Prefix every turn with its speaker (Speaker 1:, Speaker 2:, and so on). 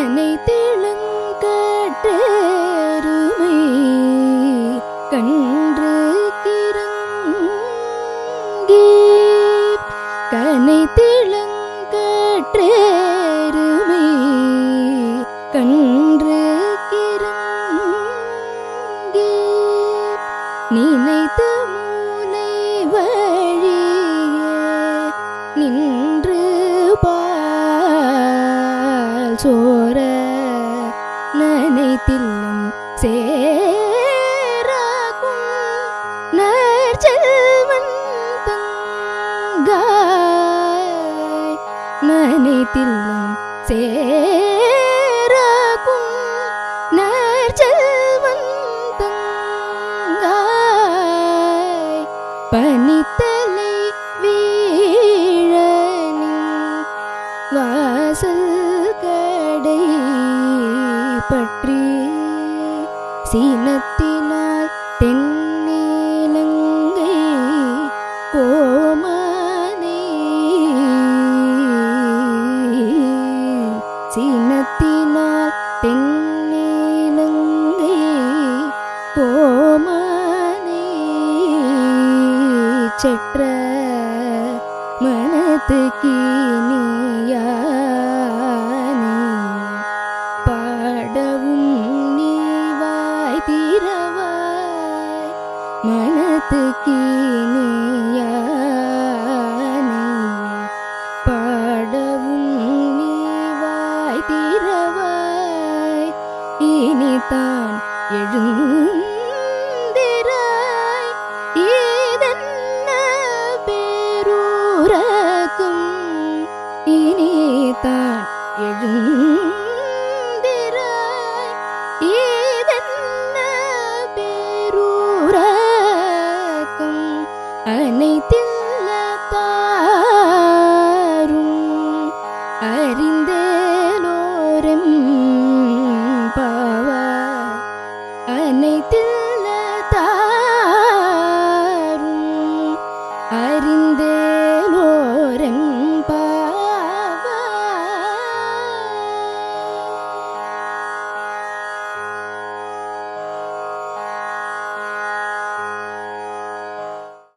Speaker 1: நனைத்திளங்கற்றேருமை கன்று கிறங்கி கனைத்திளங்கற்றேருமை கன்று கிறங்கி நினைத்த மூலை வழியே நின்று பால் சோர நனைத்தில்லும் சேராகும் நற்செல்வன் தங்காய் நனைத்தில்லும் சேராகும் நற்செல்வன் தங்காய் பனித்தலை வீழனின் வாசல் கடை பற்றி சீனத்தினால் தென்னிலங்கை கோமானே சீனத்தினால் தென்னிலங்கை கோமானே செற்ற மனத்துக்கினியானே பாடவும் நீவாய் திறவாய் மனத்துக்கினியானே பாடவும் நீவாய் திறவாய் இனிதான் எழுந்திராய் இதென்ன பேரூரக்கும் இனிதான் எழுந்திராய் இதென்ன பேரூரக்கும் அனைத்தில்ல தாரும் அறிந்தே